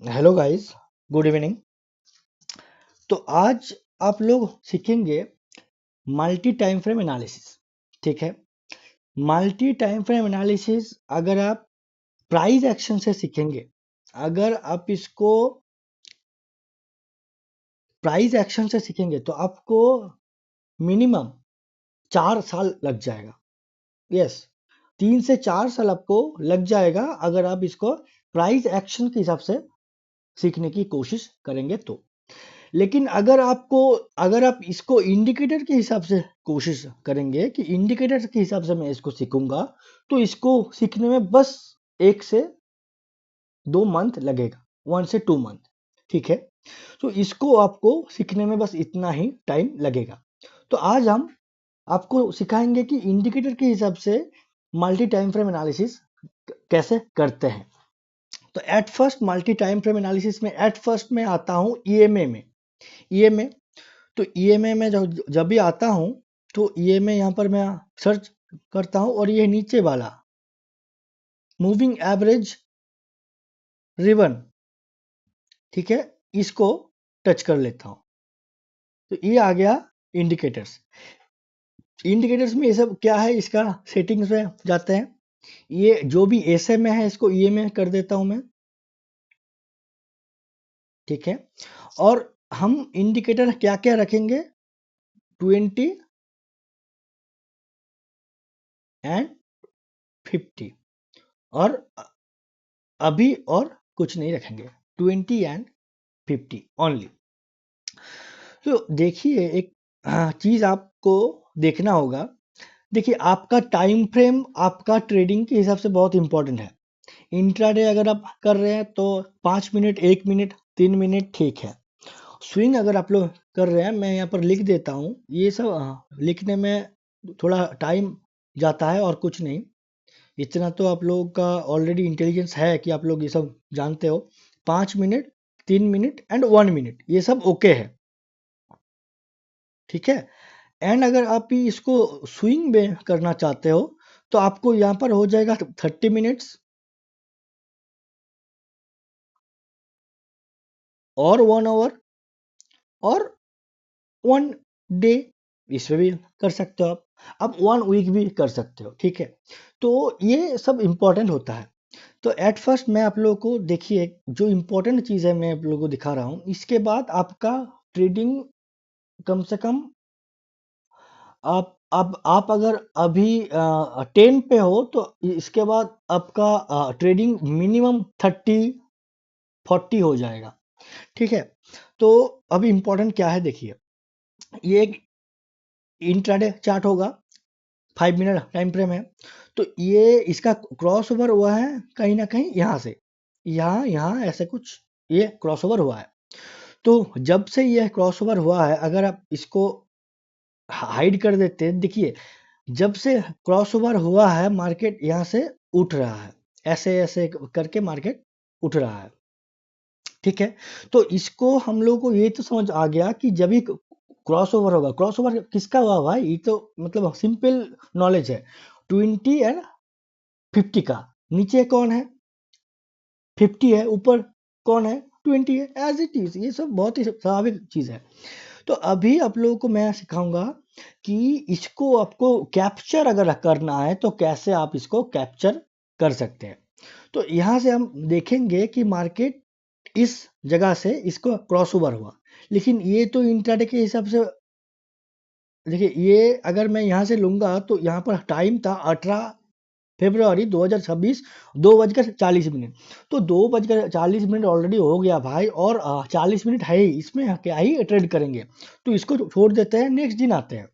Hello guys, good evening. तो आज आप लोग सीखेंगे मल्टी टाइम फ्रेम एनालिसिस। ठीक है। मल्टी टाइम फ्रेम एनालिसिस अगर आप प्राइस एक्शन से सीखेंगे, अगर आप इसको प्राइस एक्शन से सीखेंगे तो आपको मिनिमम 4 साल लग जाएगा। यस, 3 से 4 साल आपको लग जाएगा अगर आप इसको प्राइस एक्शन के हिसाब से सीखने की कोशिश करेंगे तो। लेकिन अगर आप इसको इंडिकेटर के हिसाब से कोशिश करेंगे कि इंडिकेटर के हिसाब से मैं इसको सीखूंगा, तो इसको सीखने में बस 1 से 2 मंथ लगेगा, 1 से 2 मंथ। ठीक है। तो इसको आपको सीखने में बस इतना ही टाइम लगेगा। तो आज हम आपको सिखाएंगे कि इंडिकेटर के हिसाब से मल्टी टाइम फ्रेम एनालिसिस कैसे करते हैं। तो at first multi time frame analysis में एट फर्स्ट में आता हूं ईएमए में। ईएमए तो ईएमए में जब जब भी आता हूँ तो ईएमए यहाँ पर मैं सर्च करता हूँ और ये नीचे वाला मूविंग एवरेज रिबन, ठीक है, इसको टच कर लेता हूँ। तो ये आ गया इंडिकेटर्स। इंडिकेटर्स में ये सब क्या है, इसका सेटिंग्स में जाते हैं। ये जो भी एसए में है इसको ईएमए कर देता हूँ मैं। ठीक है। और हम इंडिकेटर क्या क्या रखेंगे, 20 एंड 50, और अभी और कुछ नहीं रखेंगे, 20 एंड 50 ओनली। तो देखिए एक चीज आपको देखना होगा। देखिए आपका टाइम फ्रेम आपका ट्रेडिंग के हिसाब से बहुत इंपॉर्टेंट है। इंट्राडे अगर आप कर रहे हैं तो 5 मिनट, 1 मिनट, 3 मिनट ठीक है। स्विंग अगर आप लोग कर रहे हैं, मैं यहाँ पर लिख देता हूँ, ये सब लिखने में थोड़ा टाइम जाता है और कुछ नहीं। इतना तो आप लोगों का ऑलरेडी इंटेलिजेंस है कि आप लोग ये सब जानते हो। 5 मिनट, 3 मिनट एंड 1 मिनट ये सब ओके है। ठीक है। एंड अगर आप भी इसको स्विंग में करना चाहते हो तो आपको यहाँ पर हो जाएगा 30 मिनट्स और 1 आवर और 1 डे, इसमें भी कर सकते हो आप 1 वीक भी कर सकते हो। ठीक है। तो ये सब इंपॉर्टेंट होता है। तो एट फर्स्ट मैं आप लोगों को देखिए जो इंपॉर्टेंट चीज़ है मैं आप लोगों को दिखा रहा हूँ। इसके बाद आपका ट्रेडिंग कम से कम आप अगर अभी 10 पे हो तो इसके बाद आपका ट्रेडिंग मिनिमम 30-40 हो जाएगा। ठीक है। तो अभी इंपॉर्टेंट क्या है देखिए, ये एक इंट्राडे चार्ट होगा, 5 मिनट टाइम फ्रेम है। तो ये इसका क्रॉस ओवर हुआ है कहीं ना कहीं यहाँ से, यहाँ यहाँ ऐसे कुछ ये क्रॉस ओवर हुआ है। तो जब से ये क्रॉस ओवर हुआ है, अगर आप इसको हाइड कर देते हैं, देखिए जब से क्रॉसओवर हुआ है मार्केट यहाँ से उठ रहा है, ऐसे ऐसे करके मार्केट उठ रहा है। ठीक है। तो इसको हम लोग को ये तो समझ आ गया कि जब भी क्रॉसओवर होगा, क्रॉसओवर किसका हुआ भाई, ये तो मतलब सिंपल नॉलेज है। 20 एंड 50 का, नीचे कौन है, 50 है, ऊपर कौन है, 20 है, एज इट इज। ये सब बहुत ही स्वाभाविक चीज है। तो अभी आप लोगों को मैं सिखाऊंगा कि इसको आपको कैप्चर अगर करना है तो कैसे आप इसको कैप्चर कर सकते हैं। तो यहाँ से हम देखेंगे कि मार्केट इस जगह से इसको क्रॉस ओवर हुआ, लेकिन ये तो इंट्राडे के हिसाब से देखिए, ये अगर मैं यहाँ से लूंगा तो यहाँ पर टाइम था 18 फरवरी 2026, 2:40 मिनट। तो 2:40 मिनट ऑलरेडी हो गया भाई, और 40 मिनट है ही, इसमें क्या ही ट्रेड करेंगे। तो इसको छोड़ देते हैं, नेक्स्ट दिन आते हैं।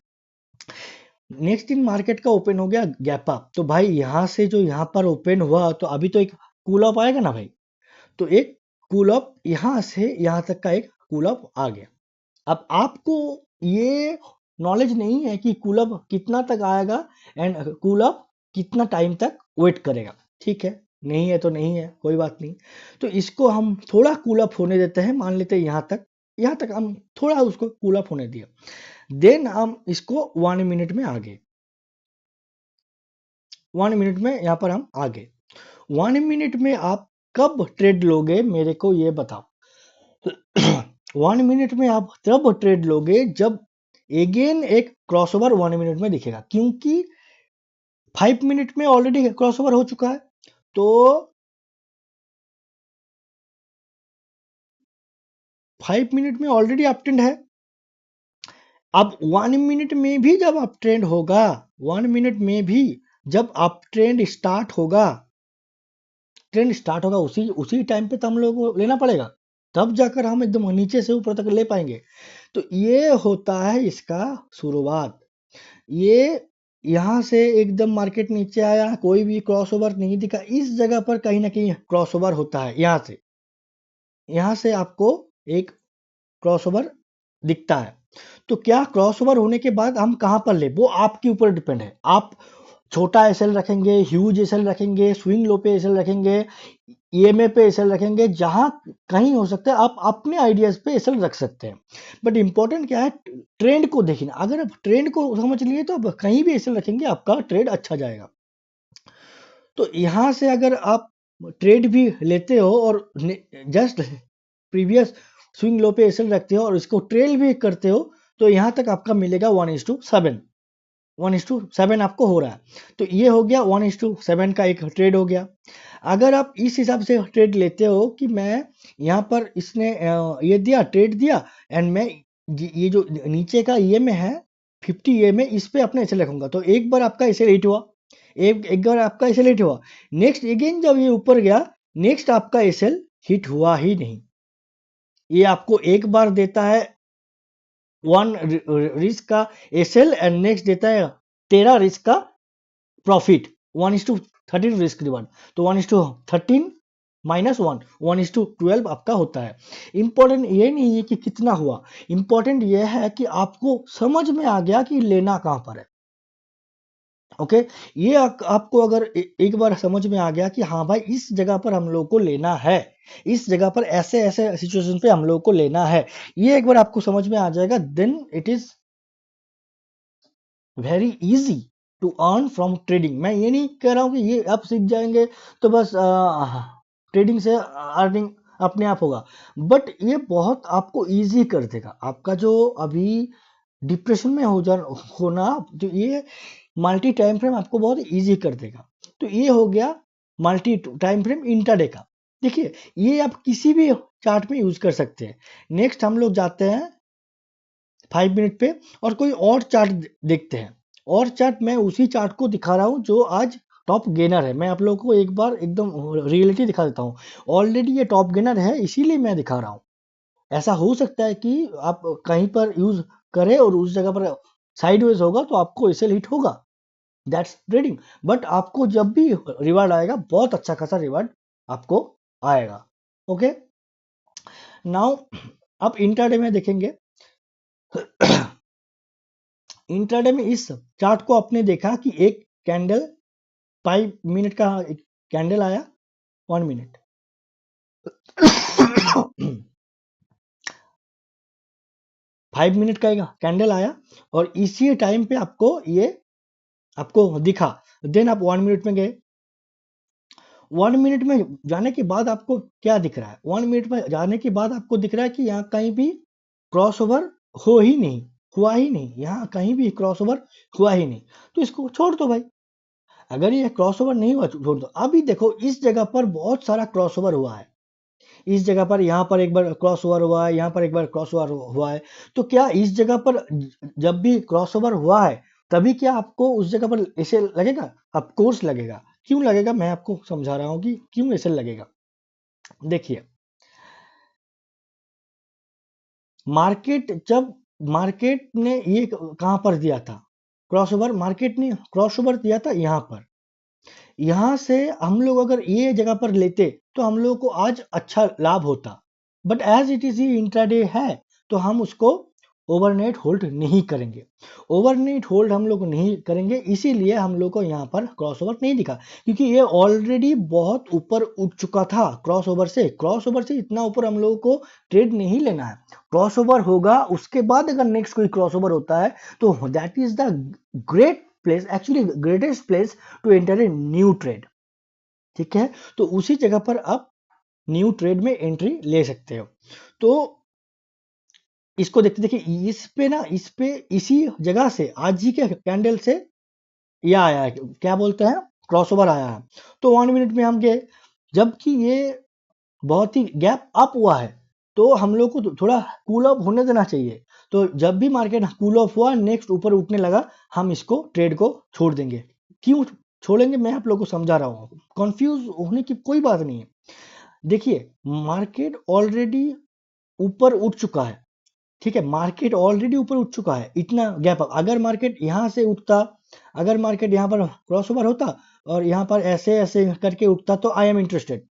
नेक्स्ट दिन मार्केट का ओपन हो गया गैप अप। तो भाई यहाँ से जो यहाँ पर ओपन हुआ तो अभी तो एक कूल ऑफ आएगा ना भाई। तो एक कूल ऑफ यहाँ से यहाँ तक का एक कूल ऑफ आ गया। अब आपको ये नॉलेज नहीं है कि कूल ऑफ कितना तक आएगा एंड कूल ऑफ कितना टाइम तक वेट करेगा। ठीक है, नहीं है तो नहीं है, कोई बात नहीं। तो इसको हम थोड़ा कूल ऑफ होने देते हैं, मान लेते हैं यहाँ तक हम थोड़ा उसको कूल ऑफ होने दिया। देन हम इसको 1 मिनट में आगे, 1 मिनट में यहाँ पर हम आगे 1 मिनट में आप कब ट्रेड लोगे मेरे को ये बताओ। 1 मिनट में आप तब ट्रेड लोगे जब अगेन एक क्रॉसओवर 1 मिनट में दिखेगा, क्योंकि 5 मिनट में ऑलरेडी क्रॉसओवर हो चुका है। तो 5 मिनट में ऑलरेडी अप ट्रेंड है। अब 1 मिनट में भी जब अप ट्रेंड होगा, 1 मिनट में भी जब अप ट्रेंड स्टार्ट होगा, उसी उसी टाइम पे तो हम लोग को लेना पड़ेगा, तब जाकर हम एकदम नीचे से ऊपर तक ले पाएंगे। तो ये होता है इसका शुरुआत। ये यहाँ से एकदम मार्केट नीचे आया, कोई भी क्रॉसओवर नहीं दिखा, इस जगह पर कहीं ना कहीं क्रॉसओवर होता है। यहाँ से आपको एक क्रॉसओवर दिखता है। तो क्या क्रॉसओवर होने के बाद हम कहां पर ले, वो आपके ऊपर डिपेंड है। आप छोटा एसएल रखेंगे, ह्यूज एसएल रखेंगे, स्विंग लो पे एसएल रखेंगे, ईएमए पे एसएल रखेंगे, जहां कहीं हो सकता है आप अपने आइडियाज पे एसएल रख सकते हैं। बट इंपॉर्टेंट क्या है, ट्रेंड को देखना। अगर आप ट्रेंड को समझ लिए तो आप कहीं भी एसएल रखेंगे, आपका ट्रेड अच्छा जाएगा। तो यहां से अगर आप ट्रेड भी लेते हो और जस्ट प्रीवियस स्विंग लो पे एसएल रखते हो और इसको ट्रेल भी करते हो, तो यहां तक आपका मिलेगा 1:7। 1:7 आपको हो रहा है। तो ये हो गया 1:7 का एक ट्रेड हो गया। अगर आप इस हिसाब से ट्रेड लेते हो कि मैं यहाँ पर इसने ये दिया, ट्रेड दिया, एंड मैं ये जो नीचे का ये में है 50 ये में, इस पे अपना एसएल रखूंगा, तो एक बार आपका एसएल हिट हुआ, एक बार आपका एसएल हिट हुआ, नेक्स्ट अगेन जब ये ऊपर गया, नेक्स्ट आपका एसएल हिट हुआ ही नहीं। ये आपको एक बार देता है 1 रिस्क का एसएल एंड नेक्स्ट देता है 13 रिस्क का प्रॉफिट। 1:13 रिस्क रिवार्ड, तो 1:13 -1, 1:12 आपका होता है। इंपॉर्टेंट ये नहीं है कि कितना हुआ, इंपॉर्टेंट ये है कि आपको समझ में आ गया कि लेना कहां पर है। ओके, ये आपको अगर एक बार समझ में आ गया कि हाँ भाई इस जगह पर हम लोग को लेना है, इस जगह पर ऐसे ऐसे सिचुएशन पे हम लोग को लेना है, ये एक बार आपको समझ में आ जाएगा, then it is very easy to earn from trading. मैं ये नहीं कह रहा हूँ कि ये आप सीख जाएंगे तो बस ट्रेडिंग से अर्निंग अपने आप होगा, बट ये बहुत आपको इजी कर देगा। आपका जो अभी डिप्रेशन में होना, तो ये मल्टी टाइम फ्रेम आपको बहुत इजी कर देगा। तो ये हो गया मल्टी टाइम फ्रेम इंट्राडे का। देखिए, ये आप किसी भी चार्ट में यूज कर सकते हैं। नेक्स्ट हम लोग जाते हैं 5 मिनट पे और कोई और चार्ट देखते हैं। और चार्ट मैं उसी चार्ट को दिखा रहा हूं जो आज टॉप गेनर है। मैं आप लोगों को एक बार एकदम रियलिटी दिखा देता हूं। ऑलरेडी ये टॉप गेनर है, इसीलिए मैं दिखा रहा हूं। ऐसा हो सकता है कि आप कहीं पर यूज करें और उस जगह पर साइडवेज होगा तो आपको एसएल हिट होगा, दैट्स ट्रेडिंग। बट आपको जब भी रिवार्ड आएगा, बहुत अच्छा खासा रिवार्ड आपको आएगा। ओके, नाउ आप इंट्राडे में देखेंगे। इंट्राडे में इस चार्ट को आपने देखा कि एक कैंडल 5 मिनट का एक कैंडल आया, 1 मिनट 5 मिनट का एक कैंडल आया और इसी टाइम पे आपको दिखा। देन आप 1 मिनट में गए। 1 मिनट में जाने के बाद आपको क्या दिख रहा है? 1 मिनट में जाने के बाद आपको दिख रहा है कि यहाँ कहीं भी क्रॉसओवर हो ही नहीं, हुआ ही नहीं, यहाँ कहीं भी क्रॉसओवर हुआ ही नहीं। तो इसको छोड़ दो भाई। अगर ये क्रॉसओवर नहीं हुआ, छोड़ दो। अभी देखो इस जगह पर बहुत सारा क्रॉसओवर हुआ है। इस जगह पर, यहाँ पर एक बार क्रॉसओवर हुआ है, यहाँ पर एक बार क्रॉसओवर हुआ है। तो क्या इस जगह पर जब भी क्रॉसओवर हुआ है, तभी क्या आपको उस जगह पर ऐसे लगेगा? ऑफ कोर्स लगेगा। क्यों लगेगा? मैं आपको समझा रहा हूँ कि क्यों ऐसे लगेगा। देखिए, मार्केट ने ये कहां पर दिया था क्रॉसओवर? मार्केट ने क्रॉसओवर दिया था यहाँ पर। यहाँ से हम लोग अगर ये जगह पर लेते तो हम लोग को आज अच्छा लाभ होता। बट एज इट इज ये इंट्राडे है, तो हम उसको ओवरनाइट होल्ड नहीं करेंगे। ओवरनाइट होल्ड हम लोग नहीं करेंगे, इसीलिए हम लोग को यहाँ पर क्रॉसओवर नहीं दिखा, क्योंकि ये ऑलरेडी बहुत ऊपर उठ चुका था। क्रॉसओवर से इतना ऊपर हम लोगों को ट्रेड नहीं लेना है। क्रॉसओवर होगा, उसके बाद अगर नेक्स्ट कोई क्रॉसओवर होता है, तो that is the great place, actually greatest place to enter a new trade. ठीक है, तो उसी जगह पर आप न्यू ट्रेड में एंट्री ले सकते हो। तो इसको देखते देखिए इस पे ना, इस पे इसी जगह से आज ही के कैंडल से ये आया है, क्या बोलते हैं, क्रॉसओवर आया है। तो 1 मिनट में हम गए, जबकि ये बहुत ही गैप अप हुआ है, तो हम लोग को थोड़ा कूल ऑफ होने देना चाहिए। तो जब भी मार्केट कूल ऑफ हुआ, नेक्स्ट ऊपर उठने लगा, हम इसको ट्रेड को छोड़ देंगे। क्यों छोड़ेंगे, मैं आप लोग को समझा रहा हूँ, कंफ्यूज होने की कोई बात नहीं है। देखिए मार्केट ऑलरेडी ऊपर उठ चुका है, ठीक है, मार्केट ऑलरेडी ऊपर उठ चुका है, इतना गैप अप। अगर मार्केट यहाँ से उठता, अगर मार्केट यहाँ पर क्रॉस ओवर होता और यहाँ पर ऐसे ऐसे करके उठता, तो आई एम इंटरेस्टेड।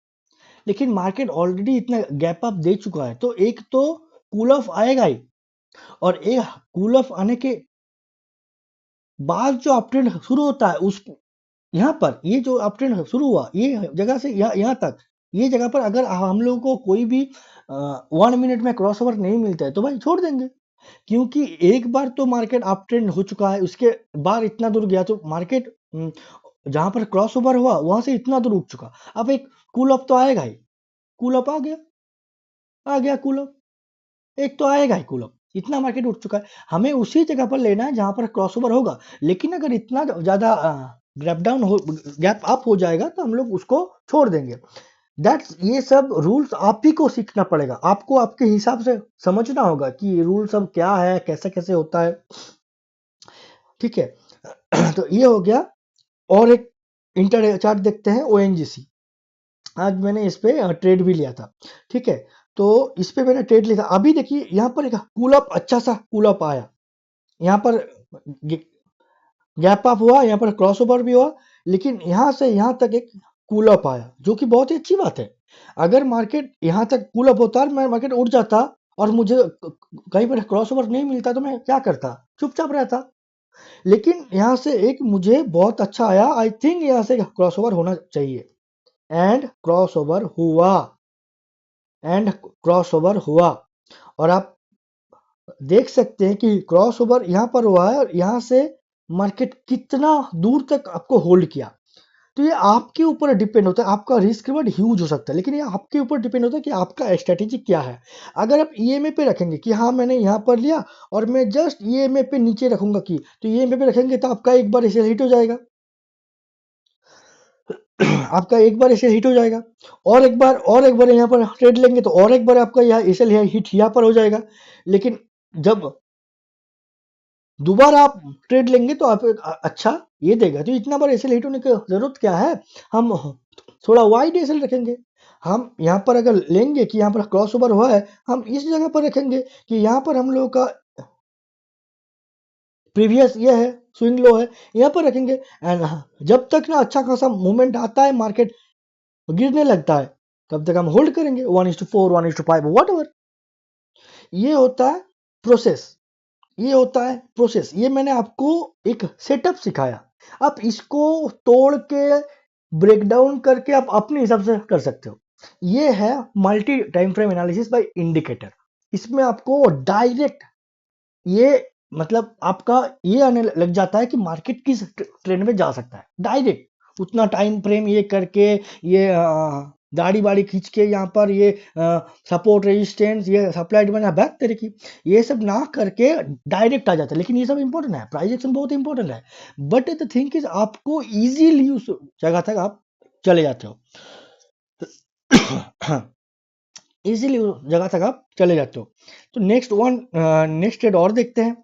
लेकिन मार्केट ऑलरेडी इतना गैप अप दे चुका है, तो एक तो कूल ऑफ आएगा ही, और एक कूल ऑफ आने के बाद जो अपट्रेंड शुरू होता है, उस यहाँ पर ये जो अपट्रेंड शुरू हुआ, ये जगह से यहाँ तक, ये जगह पर अगर हम लोगों को कोई भी 1 मिनट में क्रॉस ओवर नहीं मिलता है, तो भाई छोड़ देंगे। क्योंकि एक बार तो मार्केट अप ट्रेंड हो चुका है, उसके बाद इतना दूर गया, तो मार्केट जहां पर क्रॉस ओवर हुआ वहां से इतना दूर उठ चुका, अब एक कूल अप तो आएगा ही। कूल अप आ गया कूल अप, एक तो आएगा ही कूल अप, इतना मार्केट उठ चुका है, हमें उसी जगह पर लेना है जहां पर क्रॉस ओवर होगा। लेकिन अगर इतना ज्यादा गैप डाउन हो, गैप अप हो जाएगा, तो हम लोग उसको छोड़ देंगे। दैट्स, ये सब रूल्स आप ही को सीखना पड़ेगा, आपको आपके हिसाब से समझना होगा कि ये रूल सब क्या है, कैसे कैसे होता है, ठीक है। तो ये हो गया। और एक इंटर चार्ट देखते हैं, ओएनजीसी। आज मैंने इस पे ट्रेड भी लिया था, ठीक है। तो इस पे मैंने ट्रेड लिया था। अभी देखिए यहाँ पर एक कूल अप, अच्छा सा कूल अप आया, यहाँ पर गैप अप हुआ, यहाँ पर क्रॉस ओवर भी हुआ, लेकिन यहाँ से यहाँ तक एक कूल अप आया, जो कि बहुत ही अच्छी बात है। अगर मार्केट यहाँ तक कूल अप होता, मैं मार्केट उठ जाता और मुझे कहीं पर क्रॉस ओवर नहीं मिलता, तो मैं क्या करता, चुपचाप रहता। लेकिन यहाँ से एक मुझे बहुत अच्छा आया, आई थिंक यहाँ से क्रॉस ओवर होना चाहिए, एंड क्रॉस ओवर हुआ, एंड क्रॉस ओवर हुआ। और आप देख सकते हैं कि क्रॉस ओवर यहाँ पर हुआ है, और यहाँ से मार्केट कितना दूर तक आपको होल्ड किया। तो ये आपके ऊपर डिपेंड होता है, आपका रिस्क रिवॉर्ड ह्यूज हो सकता है, लेकिन ये आपके ऊपर डिपेंड होता है कि आपका स्ट्रेटेजी क्या है। अगर आप ईएमए पे रखेंगे कि हाँ मैंने यहाँ पर लिया और मैं जस्ट ईएमए पे नीचे रखूंगा की, तो ईएमए पे रखेंगे तो आपका एक बार इसे हिट हो जाएगा, आपका एक बार ऐसे हिट हो जाएगा, और एक बार यहाँ पर ट्रेड लेंगे तो और एक बार आपका यहाँ ऐसे हिट यहाँ पर हो जाएगा। लेकिन जब दोबारा आप ट्रेड लेंगे तो आप अच्छा ये देगा, तो इतना बार ऐसे हिट होने की जरूरत क्या है, हम थोड़ा वाइड एसएल रखेंगे। हम यहाँ पर अगर लेंगे कि यहाँ पर क्रॉस ओवर हुआ है, हम इस जगह पर रखेंगे कि यहाँ पर हम लोगों का प्रीवियस ये है, स्विंग लो है, यहाँ पर रखेंगे। एंड जब तक ना अच्छा खासा मूवमेंट आता है, मार्केट गिरने लगता है, तब तक हम होल्ड करेंगे 1:4, 1:5, वॉट एवर। ये होता है प्रोसेस, ये होता है प्रोसेस। ये मैंने आपको एक सेटअप सिखाया, आप इसको तोड़ के ब्रेक डाउन करके आप अपने हिसाब से कर सकते हो। ये है multi time frame analysis bye indicator. इसमें आपको डायरेक्ट ये मतलब आपका ये आने लग जाता है कि मार्केट किस ट्रेंड में जा सकता है डायरेक्ट, उतना टाइम फ्रेम ये करके, ये दाढ़ी बाड़ी खींच के, यहाँ पर ये सपोर्ट रेजिस्टेंस, ये सप्लाई डिमांड बैक तरह की, ये सब ना करके डायरेक्ट आ जाता है। लेकिन ये सब इंपॉर्टेंट है, प्राइस एक्शन बहुत इंपॉर्टेंट है, बट द थिंग इज आपको इजीली उस जगह तक आप चले जाते हो। इजीली उस जगह तक आप चले जाते हो। तो नेक्स्ट ट्रेड और देखते हैं,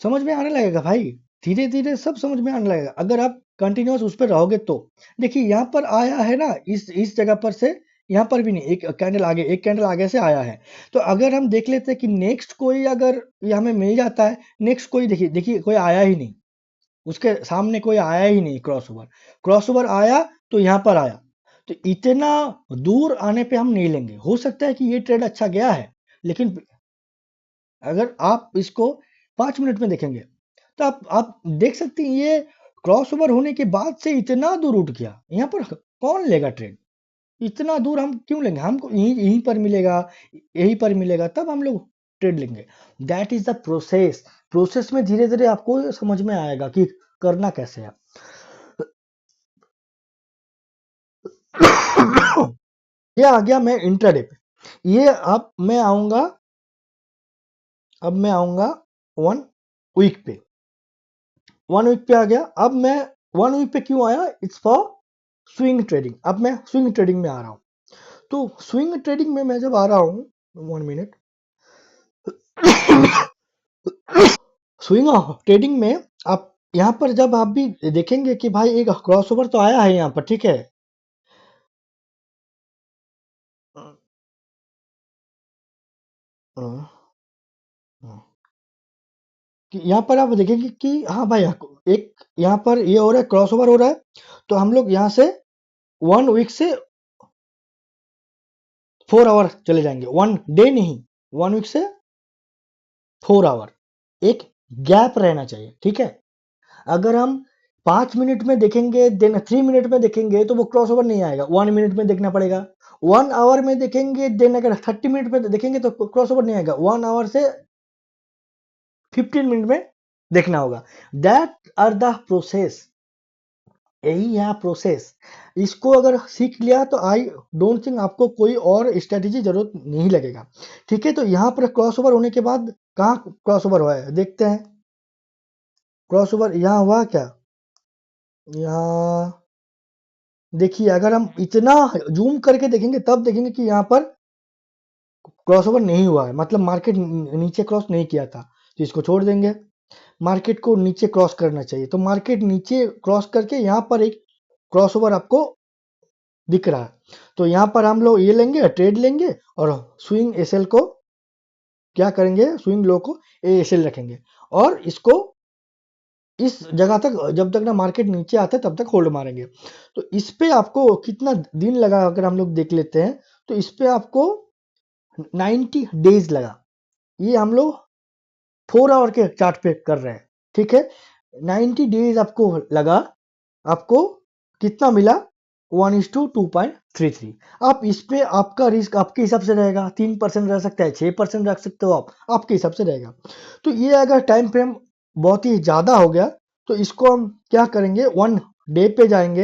समझ में आने लगेगा भाई, धीरे धीरे सब समझ में आने लगेगा अगर आप कंटिन्यूअस उस पर रहोगे तो। देखिए यहाँ पर आया है ना, इस जगह पर से यहाँ पर भी नहीं, एक कैंडल आगे, एक कैंडल आगे से आया है। तो अगर हम देख लेते हैं कि नेक्स्ट कोई अगर ये हमें मिल जाता है, नेक्स्ट कोई देखिए देखिए कोई आया ही नहीं, उसके सामने कोई आया ही नहीं, क्रॉस ओवर आया तो यहाँ पर आया, तो इतना दूर आने पे हम नहीं लेंगे। हो सकता है कि ये ट्रेड अच्छा गया है, लेकिन अगर आप इसको 5 मिनट में देखेंगे, तो आप देख सकते हैं ये क्रॉस ओवर होने के बाद से इतना दूर उठ गया, यहाँ पर कौन लेगा ट्रेड, इतना दूर हम क्यों लेंगे, हमको यहीं यहीं पर मिलेगा, यहीं पर मिलेगा, तब हम लोग ट्रेड लेंगे। That is the process. Process में धीरे धीरे आपको समझ में आएगा कि करना कैसे है। ये आ गया मैं इंट्राडे पे। ये अब मैं आऊंगा 1 वीक पे। 1 वीक पे आ गया। अब मैं 1 वीक पे क्यों आया? It's for swing trading. अब मैं स्विंग ट्रेडिंग में आ रहा हूँ। तो स्विंग ट्रेडिंग में मैं जब आ रहा हूँ, 1 मिनट, स्विंग ट्रेडिंग में आप यहाँ पर जब आप भी देखेंगे कि भाई एक क्रॉसओवर तो आया है यहाँ पर, ठीक है। कि यहाँ पर आप देखेंगे कि हाँ भाई, एक यहाँ पर ये हो रहा है, क्रॉसओवर हो रहा है। तो हम लोग यहाँ से 1 वीक से 4 आवर चले जाएंगे, 1 डे नहीं, 1 वीक से 4 आवर एक गैप रहना चाहिए, ठीक है। अगर हम 5 मिनट में देखेंगे, देन 3 मिनट में देखेंगे, तो वो क्रॉस ओवर नहीं आएगा। 1 मिनट में देखना पड़ेगा। 1 आवर में देखेंगे, देन अगर 30 मिनट में देखेंगे तो क्रॉस ओवर नहीं आएगा। 1 आवर से 15 मिनट में देखना होगा। That are the process. यही है प्रोसेस। इसको अगर सीख लिया तो आई डोंट थिंक आपको कोई और स्ट्रेटेजी जरूरत नहीं लगेगा, ठीक है। तो यहाँ पर क्रॉस ओवर होने के बाद कहाँ क्रॉस ओवर हुआ है देखते हैं। क्रॉस ओवर यहाँ हुआ क्या? यहाँ देखिए, अगर हम इतना जूम करके देखेंगे तब देखेंगे कि यहाँ पर क्रॉसओवर नहीं हुआ है, मतलब मार्केट नीचे क्रॉस नहीं किया था। तो इसको छोड़ देंगे। मार्केट को नीचे क्रॉस करना चाहिए, तो मार्केट नीचे क्रॉस करके यहाँ पर एक क्रॉसओवर आपको दिख रहा है। तो यहाँ पर हम लोग ये लेंगे, ट्रेड लेंगे, और स्विंग एसएल को क्या करेंगे, स्विंग लो को एएसएल रखेंगे, और इसको इस जगह तक, जब तक ना मार्केट नीचे आता है तब तक होल्ड मारेंगे। तो इस पे आपको कितना दिन लगा अगर हम लोग देख लेते हैं, तो इस पे आपको 90 डेज लगा। ये हम लोग 4 आवर के चार्ट पे कर रहे हैं, ठीक है। 90 डेज आपको लगा। आपको कितना मिला? 1:2.33। आप इस पे आपका रिस्क आपके हिसाब से रहेगा, 3% रह सकता है, 6% रख सकते हो आप, आपके हिसाब से रहेगा। तो ये अगर टाइम फ्रेम बहुत ही ज्यादा हो गया, तो इसको हम क्या करेंगे, 1 डे पे जाएंगे,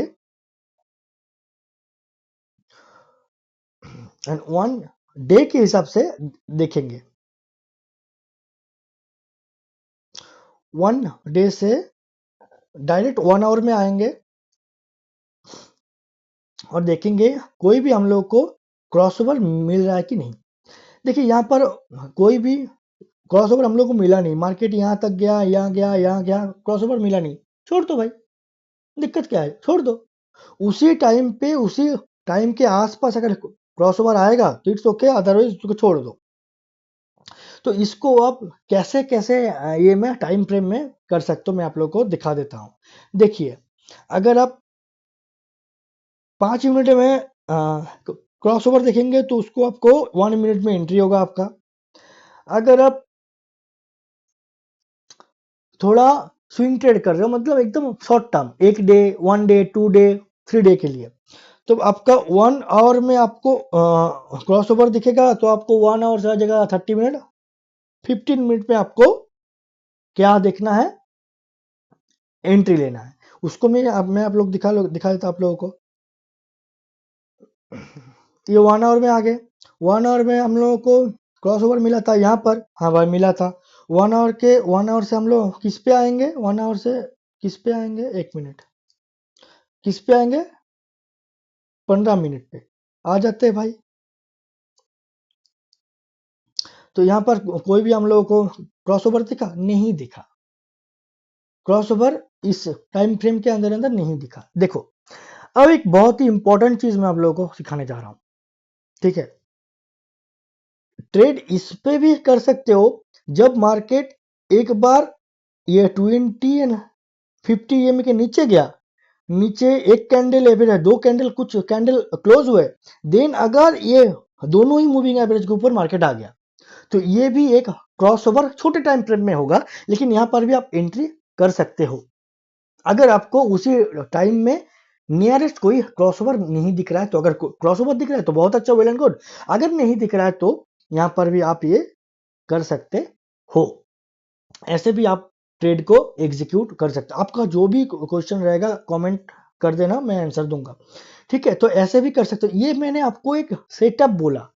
एंड 1 डे के हिसाब से देखेंगे। 1 डे से डायरेक्ट 1 आवर में आएंगे और देखेंगे कोई भी हम लोग को क्रॉसओवर मिल रहा है कि नहीं। देखिए यहाँ पर कोई भी क्रॉसओवर हम लोग को मिला नहीं। मार्केट यहाँ तक गया, यहाँ गया, यहाँ गया, क्रॉसओवर मिला नहीं। छोड़ दो भाई, दिक्कत क्या है, छोड़ दो। उसी टाइम पे, उसी टाइम के आसपास अगर क्रॉसओवर आएगा तो इट्स ओके, अदरवाइज उसको छोड़ दो। तो इसको आप कैसे कैसे ये मैं टाइम फ्रेम में कर सकता हूँ, मैं आप लोग को दिखा देता हूँ। देखिए, अगर आप 5 मिनट में क्रॉस ओवर देखेंगे तो उसको आपको 1 मिनट में एंट्री होगा आपका। अगर आप थोड़ा स्विंग ट्रेड कर रहे हो, मतलब एकदम short term, 1 day, 1 day, 2 day, 3 day के लिए, तो आपका 1 आवर में आपको क्रॉस ओवर दिखेगा, तो आपको 1 आवर से आ जाएगा 30 मिनट। 15 मिनट में आपको क्या देखना है, एंट्री लेना है। उसको मैं आप लोग दिखा देता आप लोगों को। ये 1 आवर में आ गए। 1 आवर में हम लोगों को क्रॉस ओवर मिला था यहाँ पर, हाँ भाई मिला था। 1 आवर से हम लोग किस पे आएंगे, 1 आवर से किस पे आएंगे, 1 मिनट, किस पे आएंगे, 15 मिनट पे आ जाते हैं भाई। तो यहाँ पर कोई भी हम लोगों को क्रॉस ओवर दिखा नहीं, दिखा क्रॉस ओवर इस टाइम फ्रेम के अंदर अंदर नहीं दिखा। देखो, अब एक बहुत ही इंपॉर्टेंट चीज मैं आप लोगों को सिखाने जा रहा हूं, ठीक है। ट्रेड इस पे भी कर सकते हो, जब मार्केट एक बार ये 20 एंड 50 EM के नीचे गया, नीचे एक कैंडल या फिर 2 कैंडल, कुछ कैंडल क्लोज हुए, देन अगर ये दोनों ही मूविंग एवरेज के ऊपर मार्केट आ गया, तो ये भी एक क्रॉसओवर छोटे टाइम फ्रेम में होगा, लेकिन यहां पर भी आप एंट्री कर सकते हो। अगर आपको उसी टाइम में नियरेस्ट कोई क्रॉसओवर नहीं दिख रहा है, तो अगर क्रॉसओवर दिख रहा है तो बहुत अच्छा, वेल एंड गुड। अगर नहीं दिख रहा है तो यहां पर भी आप ये कर सकते हो। ऐसे भी आप ट्रेड को एग्जीक्यूट कर सकते हो। आपका जो भी क्वेश्चन रहेगा कमेंट कर देना, मैं आंसर दूंगा, ठीक है, तो ऐसे भी कर सकते हो। ये मैंने आपको एक सेटअप बोला,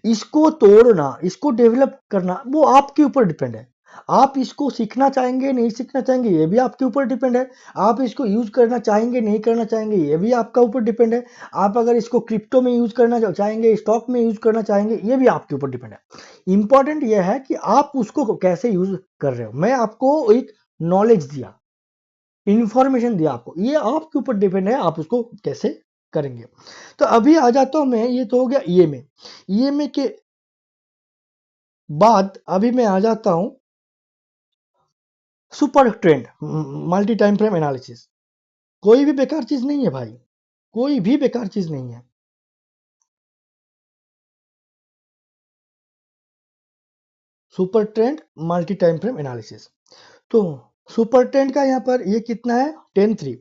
इसको तोड़ना, इसको डेवलप करना वो आपके ऊपर डिपेंड है। आप इसको सीखना चाहेंगे, नहीं सीखना चाहेंगे, ये भी आपके ऊपर डिपेंड है। आप इसको यूज करना चाहेंगे, नहीं करना चाहेंगे, ये भी आपका ऊपर डिपेंड है। आप अगर इसको क्रिप्टो में यूज करना चाहेंगे, स्टॉक में यूज करना चाहेंगे, ये भी आपके ऊपर डिपेंड है। इंपॉर्टेंट ये है कि आप उसको कैसे यूज कर रहे हो। मैं आपको एक नॉलेज दिया, इंफॉर्मेशन दिया आपको, ये आपके ऊपर डिपेंड है आप उसको कैसे करेंगे। तो अभी आ जाता हूं मैं, ये तो हो गया ईएमए। ईएमए के बाद अभी मैं आ जाता हूं super trend, multi time frame analysis. कोई भी बेकार चीज नहीं है भाई, कोई भी बेकार चीज नहीं है। Super trend multi time frame analysis. तो सुपर ट्रेंड का यहाँ पर ये कितना है, 10-3।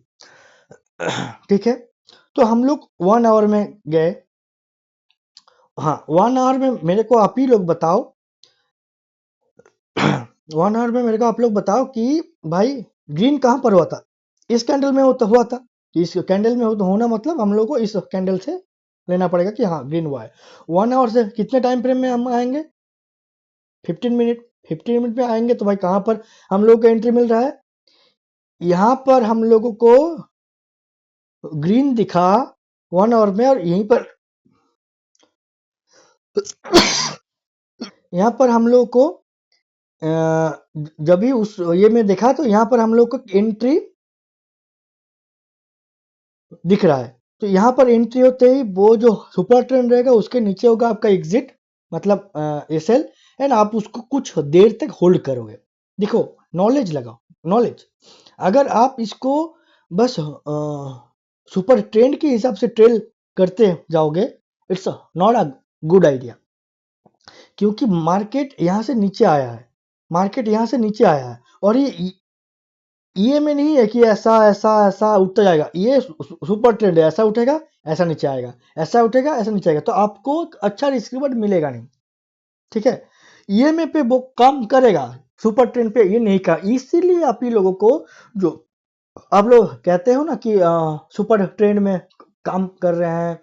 ठीक है, तो हम लोग 1 आवर में गए। हाँ, 1 आवर में मेरे को आप ही लोग बताओ, 1 आवर में मेरे को आप लोग बताओ कि भाई ग्रीन कहाँ पर हुआ था। इस कैंडल में होता हुआ था। इस कैंडल में होना मतलब हम लोग को इस कैंडल से लेना पड़ेगा कि हाँ ग्रीन हुआ है। 1 आवर से कितने टाइम फ्रेम में हम आएंगे, 15 मिनट। 15 मिनट में आएंगे तो भाई कहाँ पर हम लोग को एंट्री मिल रहा है, यहाँ पर हम लोगों को ग्रीन दिखा 1 आवर में, और यहीं पर यहाँ पर हम लोग को जब भी उस ये में देखा तो यहाँ पर हम लोग को एंट्री दिख रहा है। तो यहाँ पर एंट्री होते ही वो जो सुपर ट्रेंड रहेगा उसके नीचे होगा आपका एग्जिट, मतलब एसएल, एंड आप उसको कुछ देर तक होल्ड करोगे। देखो, नॉलेज लगाओ, नॉलेज। अगर आप इसको बस सुपर ट्रेंड के हिसाब से ट्रेल करते जाओगे, it's not a good idea. क्योंकि मार्केट यहाँ से नीचे आया है, मार्केट यहाँ से नीचे आया है, और ये में नहीं है कि ऐसा ऐसा ऐसा उठता जाएगा। ये सुपर ट्रेंड है, ऐसा उठेगा ऐसा नीचे आएगा, ऐसा उठेगा ऐसा नीचे आएगा, तो आपको एक अच्छा रिस्क रिवॉर्ड मिलेगा नहीं। ठीक है, ये में पे वो काम करेगा, सुपर ट्रेंड पे ये नहीं का। इसीलिए आप ही लोगों को, जो आप लोग कहते हो ना कि सुपर ट्रेंड में काम कर रहे हैं,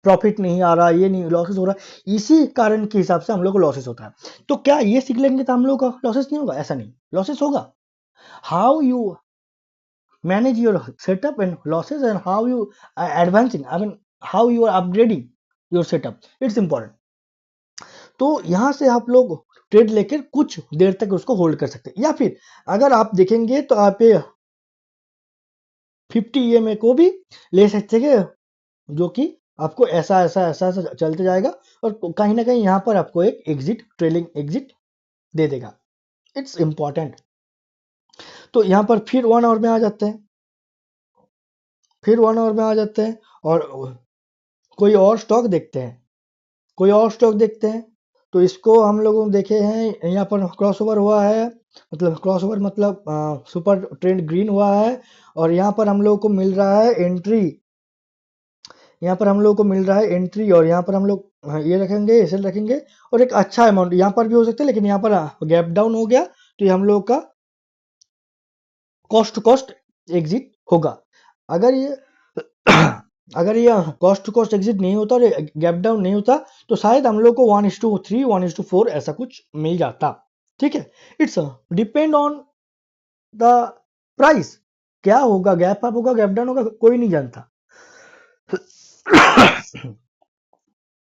प्रॉफिट नहीं आ रहा, ये नहीं, लॉसेस हो रहा है, इसी कारण के हिसाब से हम लोग को लॉसेस होता है। तो क्या ये सीख लेंगे तो हम लोग का लॉसेस नहीं होगा? ऐसा नहीं, लॉसेस होगा। How you manage your setup and losses, and how you advancing, I mean how you are upgrading your setup, it's important। तो यहाँ से आप लोग ट्रेड लेकर कुछ देर तक उसको होल्ड कर सकते हैं, या फिर अगर आप देखेंगे तो आप 50 ईएमए को भी ले सकते हैं, जो कि आपको ऐसा ऐसा ऐसा ऐसा चलते जाएगा, और कहीं ना कहीं यहाँ पर आपको एक एग्जिट, ट्रेलिंग एग्जिट दे देगा। It's important. तो यहाँ पर फिर 1 आवर में आ जाते हैं, फिर 1 आवर में आ जाते हैं, और कोई और स्टॉक देखते हैं, कोई और स्टॉक देखते हैं। तो इसको हम लोगों ने देखे हैं, यहाँ पर क्रॉसओवर हुआ है, मतलब क्रॉसओवर मतलब सुपर ट्रेंड ग्रीन हुआ है, और यहाँ पर हम लोगों को मिल रहा है एंट्री, यहाँ पर हम लोगों को मिल रहा है एंट्री, और यहाँ पर हम लोग ये रखेंगे, एसएल रखेंगे, और एक अच्छा अमाउंट यहाँ पर भी हो सकता है, लेकिन यहाँ पर गैप डाउन हो गया तो ये हम लोग का कॉस्ट टू कॉस्ट एग्जिट होगा। अगर ये अगर ये कॉस्ट टू कॉस्ट एग्जिट नहीं होता और गैप डाउन नहीं होता, तो शायद हम लोग को 1:3 1:4 ऐसा कुछ मिल जाता। ठीक है, it's depend on the price, क्या होगा, गैप अप होगा, गैप डाउन होगा, कोई नहीं जानता।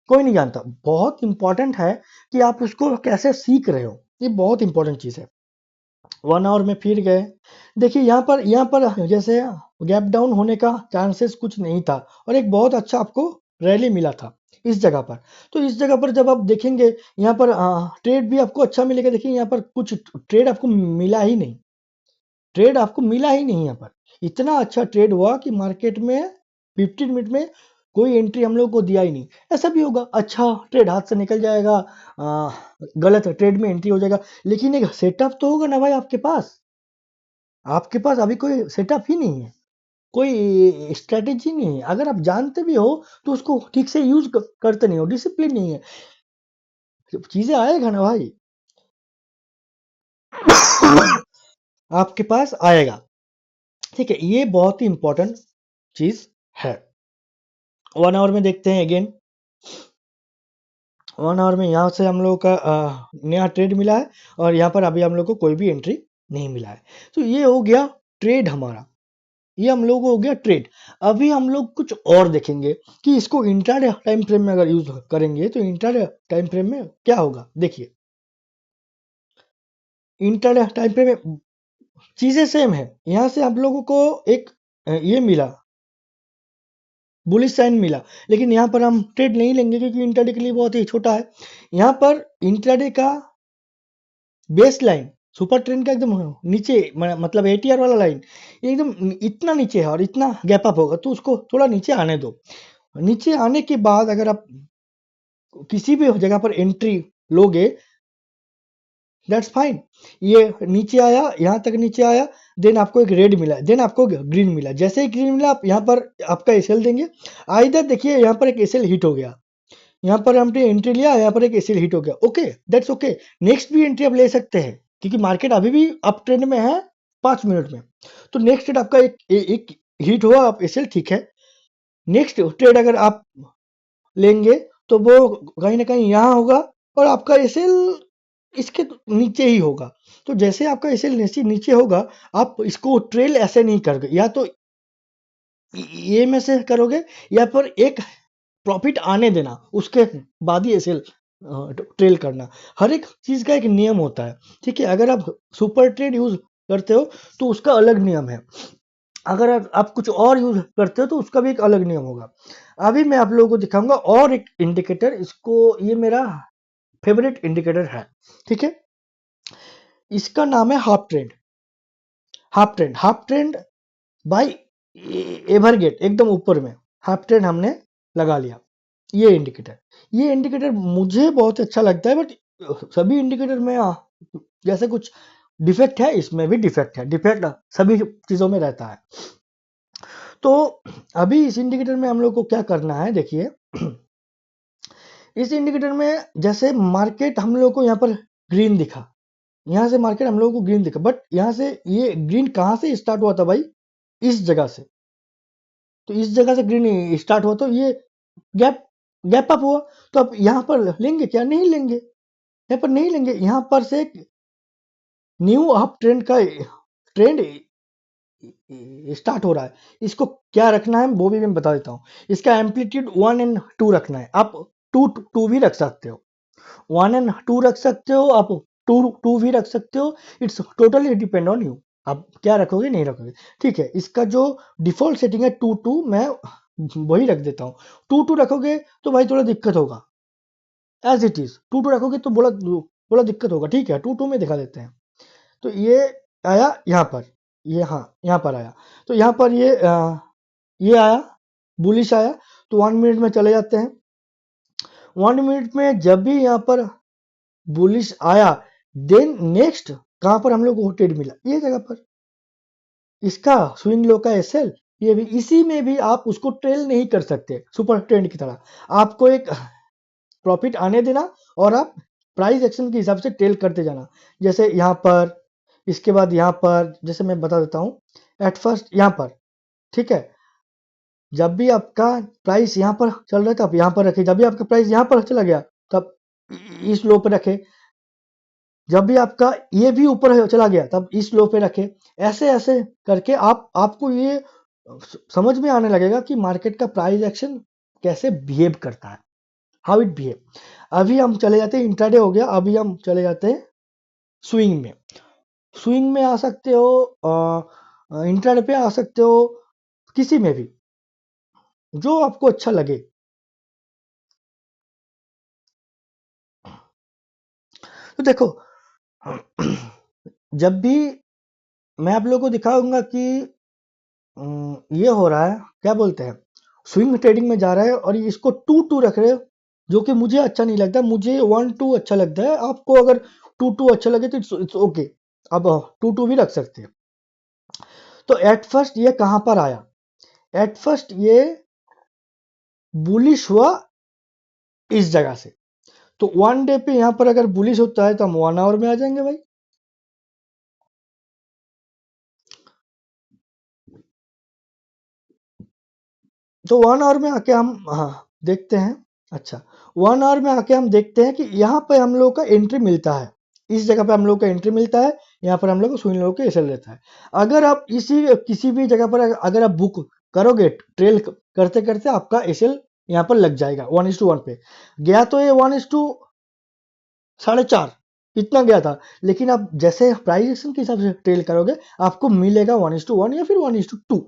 कोई नहीं जानता। बहुत इंपॉर्टेंट है कि आप उसको कैसे सीख रहे हो, ये बहुत इंपॉर्टेंट चीज है। 1 आवर में फिर गए, देखिए यहाँ पर जैसे गैप डाउन होने का चांसेस कुछ नहीं था, और एक बहुत अच्छा आपको रैली मिला था इस जगह पर। तो इस जगह पर जब आप देखेंगे, यहाँ पर ट्रेड भी आपको अच्छा मिलेगा। देखिए यहाँ पर कुछ ट्रेड आपको मिला ही नहीं, ट्रेड आपको मिला ही नहीं। यहाँ पर इतना अच्छा ट्रेड हुआ कि मार्केट में 15 मिनट में कोई एंट्री हम लोग को दिया ही नहीं। ऐसा भी होगा, अच्छा ट्रेड हाथ से निकल जाएगा, गलत ट्रेड में एंट्री हो जाएगा, लेकिन एक सेटअप तो होगा ना भाई आपके पास। आपके पास अभी कोई सेटअप ही नहीं है, कोई स्ट्रेटेजी नहीं है। अगर आप जानते भी हो तो उसको ठीक से यूज करते नहीं हो, डिसिप्लिन नहीं है, चीजें आएगा ना भाई, आपके पास आएगा। ठीक है, ये बहुत ही इंपॉर्टेंट चीज है। 1 आवर में देखते हैं अगेन। 1 आवर में यहाँ से हम लोगों का नया ट्रेड मिला है और यहाँ पर अभी हम लोग को कोई भी एंट्री नहीं मिला है। तो ये हो गया ट्रेड हमारा, ये हम लोग को हो गया ट्रेड। अभी हम लोग कुछ और देखेंगे कि इसको इंट्राडे टाइम फ्रेम में अगर यूज करेंगे तो इंट्राडे टाइम फ्रेम में क्या होगा। देखिए इंट्राडे टाइम फ्रेम में चीजें सेम है। यहाँ से आप लोगों को एक ये मिला, बुलिश साइन मिला, लेकिन यहाँ पर हम ट्रेड नहीं लेंगे क्योंकि इंट्राडे के लिए बहुत ही छोटा है। यहाँ पर इंट्राडे का बेस लाइन सुपर ट्रेंड का एकदम नीचे मतलब एटीआर वाला लाइन एकदम इतना नीचे है और इतना गैप अप होगा, तो उसको थोड़ा नीचे आने दो। नीचे आने के बाद अगर आप किसी भी जगह पर एंट्री लोगे दैट्स फाइन। ये नीचे आया, यहाँ तक नीचे आया, देन आपको एक रेड मिला, देन आपको ग्रीन मिला। जैसे ही ग्रीन मिला आप यहाँ पर आपका एसएल देंगे। आइदर देखिए यहाँ पर एक एसएल हिट हो गया, यहाँ पर हमने एंट्री लिया, यहाँ पर एक एसएल हिट हो गया, ओके दैट्स ओके। नेक्स्ट भी एंट्री आप ले सकते हैं क्योंकि मार्केट अभी भी अप ट्रेंड में है 5 मिनट में। तो नेक्स्ट ट्रेड आपका एक हिट हुआ, आप एसएल ठीक है। नेक्स्ट ट्रेड अगर आप लेंगे तो वो कहीं ना कहीं यहाँ होगा और आपका एसएल इसके नीचे ही होगा। तो जैसे आपका एसएल नीचे होगा, आप इसको ट्रेल ऐसे नहीं करोगे, या तो ये में से करोगे या पर एक प्रॉफिट आने देना, उसके बाद ही एसएल ट्रेल करना। हर एक चीज का एक नियम होता है, ठीक है। अगर आप सुपर ट्रेड यूज करते हो तो उसका अलग नियम है, अगर आप कुछ और यूज करते हो तो उसका भी एक अलग नियम होगा। अभी मैं आप लोगों को दिखाऊंगा और एक इंडिकेटर, इसको ये मेरा फेवरेट इंडिकेटर है, ठीक है। इसका नाम है half trend. Half trend by everget, एकदम ऊपर में हाफ ट्रेंड हमने लगा लिया। ये इंडिकेटर मुझे बहुत अच्छा लगता है, बट सभी इंडिकेटर में जैसे कुछ डिफेक्ट है, इसमें भी डिफेक्ट है। डिफेक्ट सभी चीजों में रहता है। तो अभी इस इंडिकेटर में हम लोग को क्या करना है, देखिए इस इंडिकेटर में जैसे मार्केट हम लोग को यहाँ पर ग्रीन दिखा, यहाँ से मार्केट हम लोगों को ग्रीन दिखा, बट यहाँ से ये ग्रीन कहाँ से स्टार्ट हुआ था भाई, इस जगह से। तो इस जगह से ग्रीन स्टार्ट हुआ, तो ये गैप गैप अप हुआ। तो अब यहाँ पर लेंगे क्या, नहीं लेंगे, यहाँ पर नहीं लेंगे। यहाँ पर से न्यू अप ट्रेंड का ट्रेंड स्टार्ट हो रहा है, इसको क्या रखना है वो भी मैं बता देता हूँ। इसका एम्पलीट्यूड 1 एंड 2 रखना है। आप 2 भी रख सकते हो, 1 एंड 2 रख सकते हो, आप 2 भी रख सकते हो। It's totally depend on you, आप क्या रखोगे नहीं रखोगे, ठीक है। इसका जो डिफॉल्ट सेटिंग है 2 मैं वही रख देता हूँ। 2 रखोगे तो भाई थोड़ा दिक्कत होगा, एज इट इज 2 रखोगे तो बोला बोला दिक्कत होगा, ठीक है। 2 में दिखा देते हैं। तो ये आया यहाँ पर, ये हाँ यहाँ पर आया, तो यहाँ पर ये आया, बुलिश आया। तो 1 मिनट में चले जाते हैं। 1 मिनट में जब भी यहाँ पर बुलिश आया, देन नेक्स्ट कहां पर हम लोग को ट्रेड मिला, ये जगह पर इसका स्विंग लो का एसएल, ये भी इसी में भी आप उसको ट्रेल नहीं कर सकते सुपर ट्रेंड की तरह। आपको एक प्रॉफिट आने देना और आप प्राइस एक्शन के हिसाब से ट्रेल करते जाना। जैसे यहाँ पर, इसके बाद यहाँ पर, जैसे मैं बता देता हूँ एट फर्स्ट यहाँ पर, ठीक है। जब भी आपका प्राइस यहाँ पर चल रहा था आप यहाँ पर रखे, जब भी आपका प्राइस यहाँ पर चला गया तब इस लो पर रखे, जब भी आपका ये भी ऊपर चला गया तब इस लो पे रखे। ऐसे ऐसे करके आपको ये समझ में आने लगेगा कि मार्केट का प्राइस एक्शन कैसे बिहेव करता है, हाउ इट बिहेव। अभी हम चले जाते हैं, इंट्राडे हो गया, अभी हम चले जाते हैं स्विंग में। स्विंग में आ सकते हो, इंट्राडे पे आ सकते हो, किसी में भी जो आपको अच्छा लगे। तो देखो जब भी मैं आप लोगों को दिखाऊंगा कि ये हो रहा है, क्या बोलते हैं, स्विंग ट्रेडिंग में जा रहा है और ये इसको 2 रख रहे हो, जो कि मुझे अच्छा नहीं लगता। मुझे 1-2 अच्छा लगता है, आपको अगर 2 अच्छा लगे तो इट्स ओके, अब 2 भी रख सकते हैं। तो एट फर्स्ट ये कहां पर आया, एट फर्स्ट ये बुलिश हुआ इस जगह से। तो 1 डे पे यहां पर अगर बुलिश होता है तो हम 1 आवर में आ जाएंगे भाई। तो 1 आवर में आके हम देखते हैं। अच्छा, 1 आवर में आके हम देखते हैं कि यहाँ पे हम लोग का एंट्री मिलता है, इस जगह पे हम लोग का एंट्री मिलता है, यहाँ पर हम लोग को स्विंग लोग के एसएल रहता है। अगर आप इसी किसी भी जगह पर अगर आप बुक करोगे ट्रेल करते करते आपका एसएल यहाँ पर लग जाएगा 1:1 पे। गया तो ये 1:4.5 इतना गया था, लेकिन आप जैसे प्राइस एक्शन के हिसाब से ट्रेल करोगे आपको मिलेगा 1:1 या फिर 1:2।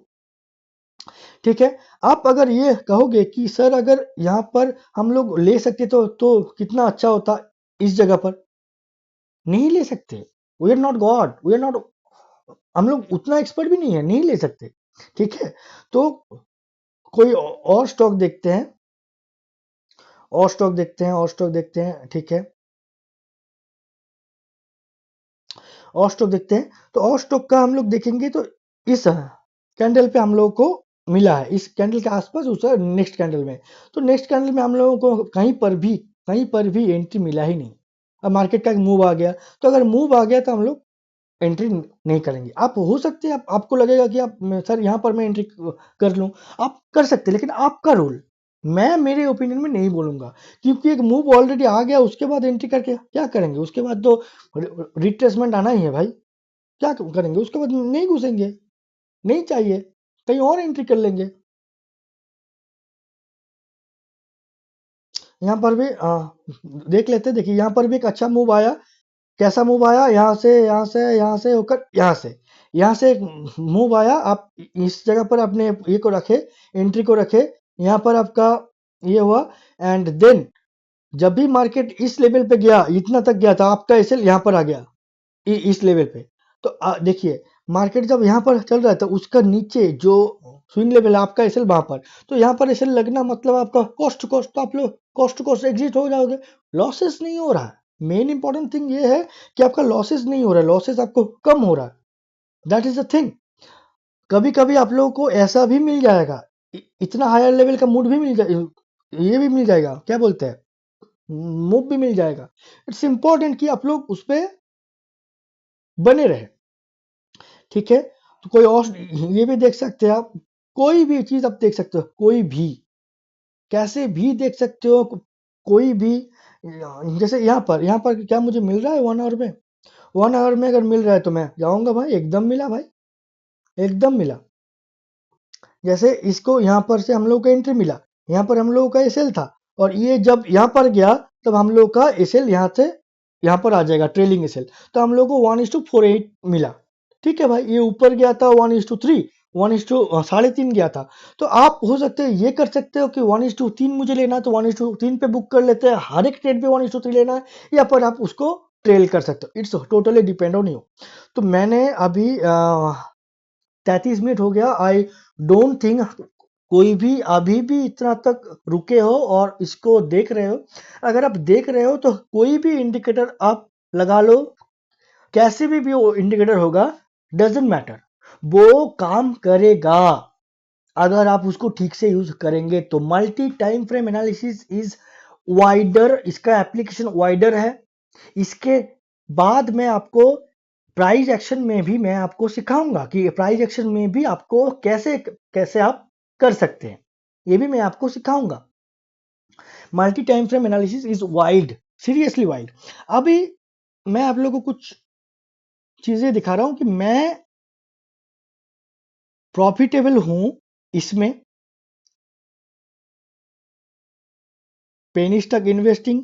ठीक है। आप अगर ये कहोगे कि सर अगर यहाँ पर हम लोग ले सकते तो कितना अच्छा होता, इस जगह पर नहीं ले सकते। We are not God, we are not, हम लोग उतना एक्सपर्ट भी नहीं है, नहीं ले सकते। ठीक है। तो कोई और स्टॉक देखते हैं, और स्टॉक देखते हैं, और स्टॉक देखते हैं। ठीक है, और स्टॉक देखते हैं। तो और स्टॉक का हम लोग देखेंगे तो इस कैंडल पे हम लोग को मिला है, इस कैंडल के आसपास उस नेक्स्ट कैंडल में। तो नेक्स्ट कैंडल में हम लोगों को कहीं पर भी एंट्री मिला ही नहीं। अब मार्केट का एक मूव आ गया, तो अगर मूव आ गया तो हम लोग एंट्री नहीं करेंगे। आप हो सकते हैं आपको लगेगा कि आप सर यहाँ पर मैं एंट्री कर लूँ, आप कर सकते हैं, लेकिन आपका रोल, मैं मेरे ओपिनियन में नहीं बोलूंगा। क्योंकि एक मूव ऑलरेडी आ गया, उसके बाद एंट्री करके क्या करेंगे? उसके बाद तो रिट्रेसमेंट आना ही है भाई, क्या करेंगे? उसके बाद नहीं घुसेंगे, नहीं चाहिए, कहीं और एंट्री कर लेंगे। यहाँ पर भी देख लेते हैं। देखिए यहाँ पर भी एक अच्छा मूव आया। कैसा मूव आया? यहाँ से, यहाँ से, यहाँ से होकर यहाँ से एक मूव आया। आप इस जगह पर अपने ये को रखे, एंट्री को रखे, यहाँ पर आपका ये हुआ। एंड देन जब भी मार्केट इस लेवल पे गया, इतना तक गया था, आपका एसएल यहाँ पर आ गया, इस लेवल पे। तो देखिए मार्केट जब यहाँ पर चल रहा था, उसका नीचे जो स्विंग लेवल है आपका एसएल वहां पर, तो यहाँ पर एसएल लगना मतलब आपका कॉस्ट टू कॉस्ट, तो आप लोग कॉस्ट टू कॉस्ट एग्जिट हो जाओगे। लॉसेस नहीं हो रहा है, मेन इंपॉर्टेंट थिंग ये है कि आपका लॉसेस नहीं हो रहा है, लॉसेस आपको कम हो रहा है। That is the thing. कभी कभी आप लोगों को ऐसा भी मिल जाएगा, इतना हायर लेवल का मूड भी मिल जाएगा, ये भी मिल जाएगा, क्या बोलते हैं, मूव भी मिल जाएगा। इट्स इंपॉर्टेंट कि आप लोग उस पर बने रहे। ठीक है। तो कोई और ये भी देख सकते हैं आप, कोई भी चीज आप देख सकते हो, कोई भी, कैसे भी देख सकते हो, कोई भी। जैसे यहाँ पर क्या मुझे मिल रहा है 1 आवर में? 1 आवर में अगर मिल रहा है तो मैं जाऊंगा भाई, एकदम मिला भाई, एकदम मिला। जैसे इसको यहाँ पर से हम लोग का एंट्री मिला, यहाँ पर हम लोगों का एसएल था, और ये जब यहाँ पर गया तब हम लोग का एसएल यहाँ से यहाँ पर आ जाएगा, ट्रेलिंग एसएल। तो हम लोग को 1:48 मिला। ठीक है भाई, ये ऊपर गया था 1:3, 1:3.5 गया था। तो आप हो सकते हैं ये कर सकते हो कि 1:3 मुझे लेना है तो 1:3 पे बुक कर लेते हैं, हर एक ट्रेड पे 1:3 लेना है, या पर आप उसको ट्रेल कर सकते हो। It's totally depend on you. तो मैंने अभी 33 मिनट हो गया। आई डोंट थिंक कोई भी अभी भी इतना तक रुके हो और इसको देख रहे हो। अगर आप देख रहे हो तो कोई भी इंडिकेटर आप लगा लो, कैसे भी वो इंडिकेटर होगा, डजेंट मैटर, वो काम करेगा अगर आप उसको ठीक से यूज करेंगे तो। Multi time frame analysis is wider, इसका एप्लीकेशन वाइडर है। इसके बाद मैं आपको प्राइस एक्शन में भी मैं आपको सिखाऊंगा कि प्राइस एक्शन में भी आपको कैसे कैसे आप कर सकते हैं, ये भी मैं आपको सिखाऊंगा। Multi time frame analysis is wide, seriously wide. अभी मैं आप लोगों को कुछ चीजें दिखा रहा हूं कि मैं प्रॉफिटेबल हूं इसमें। Penny stock investing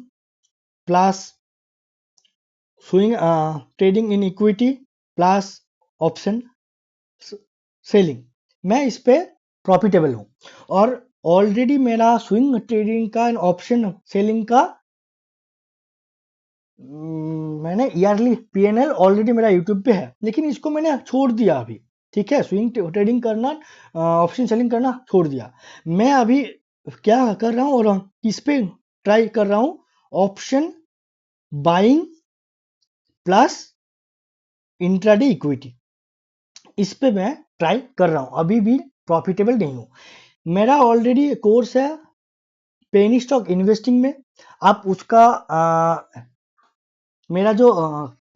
plus swing trading in equity plus option selling, मैं इस पे प्रॉफिटेबल हूं। और ऑलरेडी मेरा स्विंग ट्रेडिंग का एंड ऑप्शन सेलिंग का मैंने ईयरली पीएनएल ऑलरेडी मेरा यूट्यूब पे है, लेकिन इसको मैंने छोड़ दिया अभी। ठीक है, स्विंग ट्रेडिंग करना, ऑप्शन सेलिंग करना छोड़ दिया। मैं अभी क्या कर रहा हूँ और किस पे ट्राई कर रहा हूँ, option buying plus intraday equity, इस पे मैं ट्राई कर रहा हूँ। अभी भी प्रॉफिटेबल नहीं हूँ। मेरा ऑलरेडी कोर्स है पेनी स्टॉक इन्वेस्टिंग में, आप उसका मेरा जो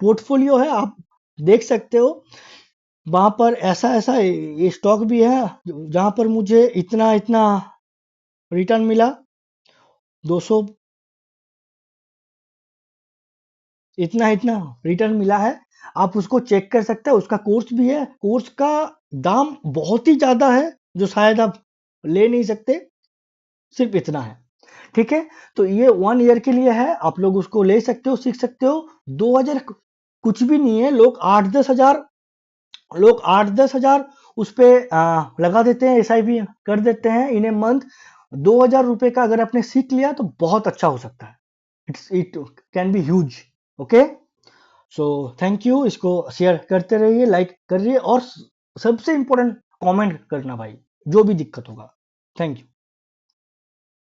पोर्टफोलियो है आप देख सकते हो। वहां पर ऐसा ऐसा ये स्टॉक भी है जहां पर मुझे इतना इतना रिटर्न मिला, 200 इतना इतना रिटर्न मिला है। आप उसको चेक कर सकते हैं, उसका कोर्स भी है, कोर्स का दाम बहुत ही ज्यादा है जो शायद आप ले नहीं सकते, सिर्फ इतना है। ठीक है, तो ये 1 ईयर के लिए है, आप लोग उसको ले सकते हो, सीख सकते हो। 2000 कुछ भी नहीं है, लोग 8-10 हजार उस पे लगा देते हैं, एसआईपी कर देते हैं इन ए मंथ। 2000 रुपए का अगर आपने सीख लिया तो बहुत अच्छा हो सकता है, it can be huge. Okay, so thank you, इसको शेयर करते रहिए, लाइक करिए, और सबसे इंपॉर्टेंट कमेंट करना भाई, जो भी दिक्कत होगा। Thank you.